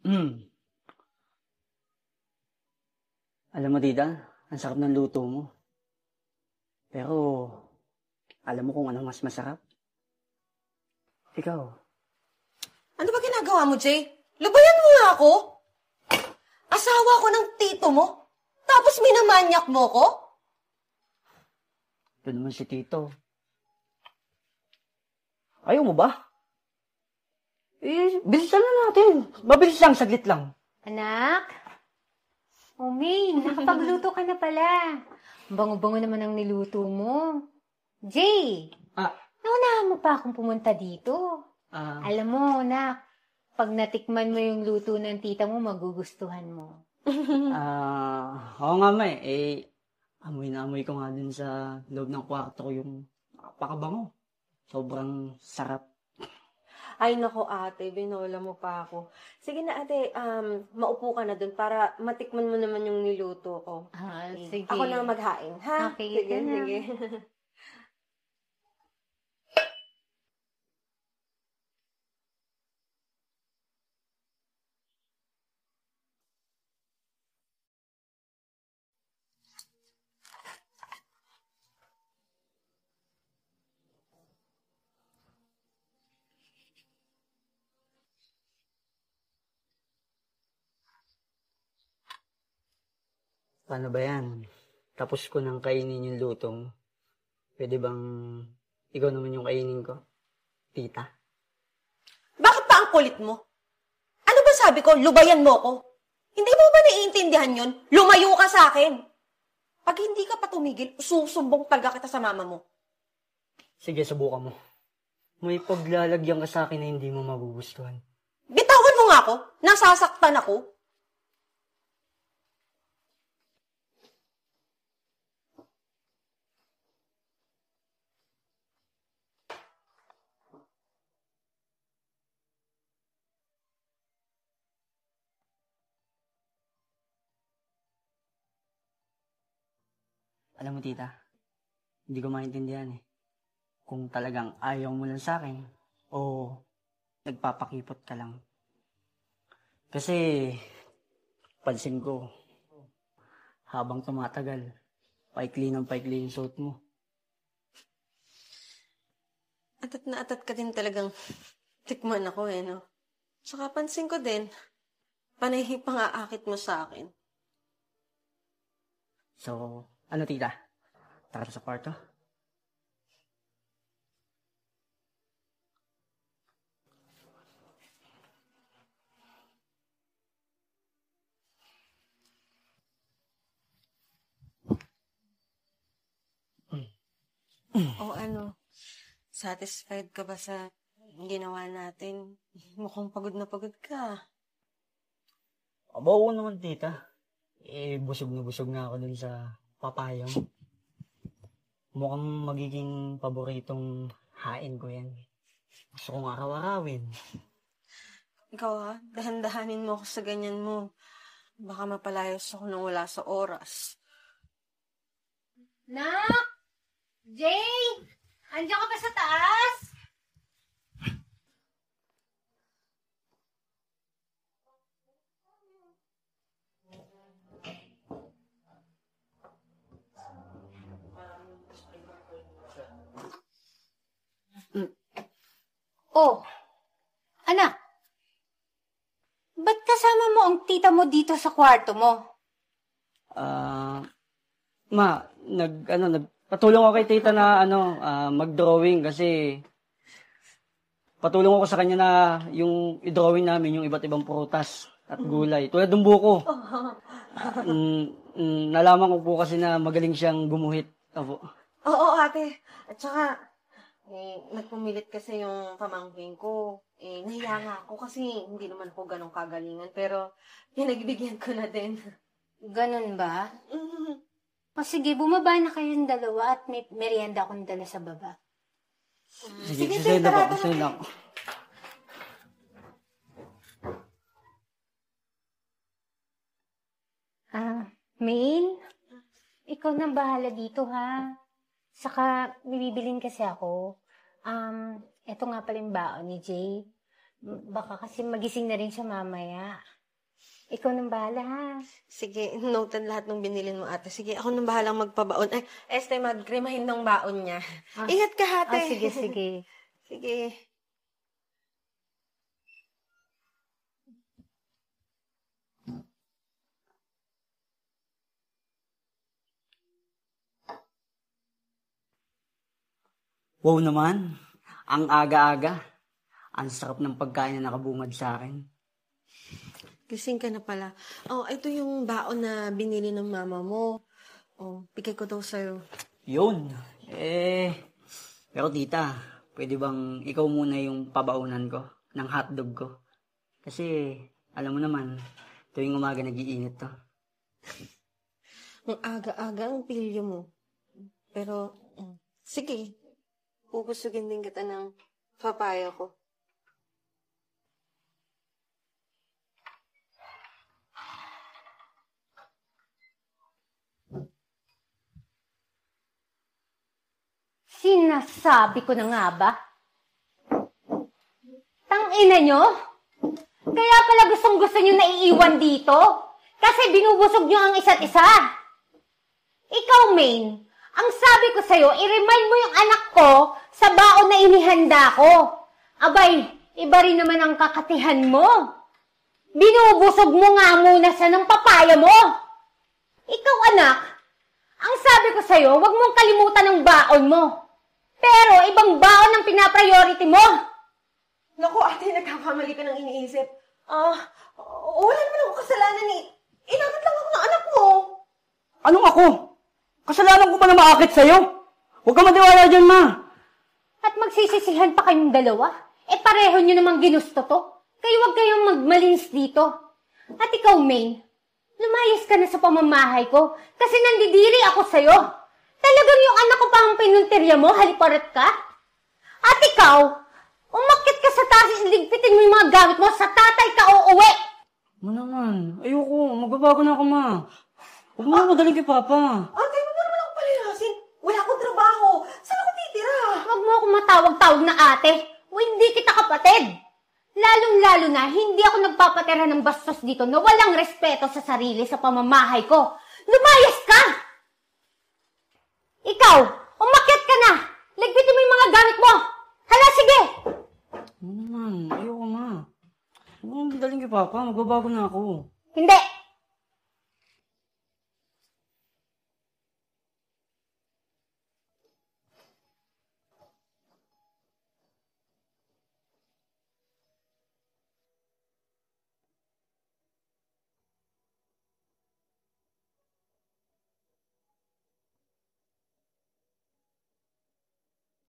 Hmm. Alam mo, tita, ang sarap ng luto mo. Pero, alam mo kung ano mas masarap? Ikaw. Ano ba ginagawa mo, Jay? Lubayan mo nga ako! Asawa ko ng tito mo? Tapos minamanyak mo ko? Ito naman si tito. Ayaw mo ba? Bilisan na natin. Mabilis lang, saglit lang. Anak? Oh, Maine, nakapagluto ka na pala. Bango-bango naman ang niluto mo. Jay, naunahan mo pa akong pumunta dito. Alam mo, nak, pag natikman mo yung luto ng tita mo, magugustuhan mo. Oo nga, May. Amoy na amoy ko nga din sa loob ng kwarto ko yung napakabango. Sobrang sarap. Ay, nako ate, binola mo pa ako. Sige na ate, maupo ka na dun para matikman mo naman yung niluto ko. Sige. Ako na maghain, ha? Okay, sige, ito na. sige. Paano ba yan? Tapos ko nang kainin yung lutong. Pwede bang ikaw naman yung kainin ko? Tita? Bakit pa ang kulit mo? Ano ba sabi ko, lubayan mo ko? Hindi mo ba naiintindihan yun? Lumayo ka sa akin. Pag hindi ka pa tumigil, susumbong talaga kita sa mama mo. Sige, subukan mo. May paglalagyan ka sa akin na hindi mo magugustuhan. Bitawan mo nga ako. Nasasaktan ako. Alam mo, tita, hindi ko maintindihan eh. Kung talagang ayaw mo lang sa akin o nagpapakipot ka lang. Kasi, pansin ko, habang tumatagal, paikli yung suot mo. Atat ka din talagang tikman ako eh, no? Tsaka pansin ko din, panay pang-aakit mo sa akin. So, ano tita? Tara sa kwarto? O ano, satisfied ka ba sa ginawa natin? Mukhang pagod na pagod ka. Aba, oo naman tita. Busog na ako dun sa papayam. Mukhang magiging paboritong hain ko yan. Gusto kong araw-arawin. Ikaw ha, dahan-dahanin mo ako sa ganyan mo. Baka mapalayos ako nang wala sa oras. Nak! Jay! Andiyan ka ba sa taas? Oh, anak. Ba't kasama mo ang tita mo dito sa kwarto mo? Nagpatulong ako kay tita na mag-drawing kasi patulong ako sa kanya na yung i-drawing namin yung iba't ibang prutas at gulay. Tulad ng buko. Nalaman ko po kasi na magaling siyang gumuhit. Opo. Oo, ate. At saka, nagpumilit kasi yung pamangkin ko. Nahiya nga ako kasi hindi naman ako ganong kagalingan. Pero, pinagbigyan ko na din. Ganun ba? O sige, bumaba na kayong dalawa at may merienda akong dala sa baba. Sige, sasenda po. Mail? Ikaw nang bahala dito, ha? Saka, bibilin kasi ako. Eto nga pala yung baon ni Jay. Baka kasi magising na rin siya mamaya. Ikaw nang bahala, ha? Sige, noted lahat ng binilin mo, ate. Sige, ako nang bahalang magpabaon. Ay, Este, magkrimahin ng baon niya. Ingat ka, ate. Sige, sige. Sige. Wow naman. Ang aga-aga. Ang sarap ng pagkain na nakabungad sa akin. Gising ka na pala. Oh, ito yung baon na binili ng mama mo. Oh, bigay ko daw sa'yo. Yun. Pero tita, pwede bang ikaw muna yung pabaunan ko ng hotdog ko? Kasi, alam mo naman, tuwing umaga nag-iinit to. Ang aga-aga ang pilyo mo. Pero, sige. Pupusugin din kita ng papaya ko. Sinasabi ko na nga ba? Tangina nyo? Kaya pala gustong-gusto nyo naiiwan dito? Kasi binubusog nyo ang isa't isa. Ikaw, Maine, ang sabi ko sa'yo, i-remind mo yung anak ko sa baon na inihanda ko. Abay, iba rin naman ang kakatihan mo. Binubusog mo nga muna sa ng papaya mo. Ikaw, anak, ang sabi ko sa'yo, huwag mong kalimutan ang baon mo. Pero ibang baon ang pinapriority mo. Naku, ate, nagkakamali ka ng iniisip. Wala naman ako kasalanan eh. Inakit lang ako ng anak mo. Anong ako? Kasalanan ko ba na maakit sa'yo? Huwag ka matiwala dyan, ma. At magsisisihan pa kayong dalawa? Pareho nyo namang ginusto to. Kayo huwag kayong magmalinis dito. At ikaw, Maine, lumayas ka na sa pamamahay ko kasi nandidiri ako sa'yo. Talagang yung anak ko pa ang pinuntirya mo, haliparat ka? At ikaw, umakyat ka sa taas, ligpitin mo yung mga gamit mo, sa tatay ka uuwi. Ma naman, ayoko. Magbabago na ako, ma. Huwag mo na madaling kay Papa. Ate, mo naman ako palilasin. Wala akong trabaho. Saan ako titira? Huwag mo akong matawag-tawag na ate. O hindi kita kapatid. Lalong-lalo na, hindi ako nagpapatira ng bastos dito na walang respeto sa sarili sa pamamahay ko. Lumayas ka! Ikaw, umakyat ka na! Ligpitin mo yung mga gamit mo! Hala, sige! Ma naman, ayoko, ma. Huwag mo madaling kay Papa. Magbabago na ako. Hindi!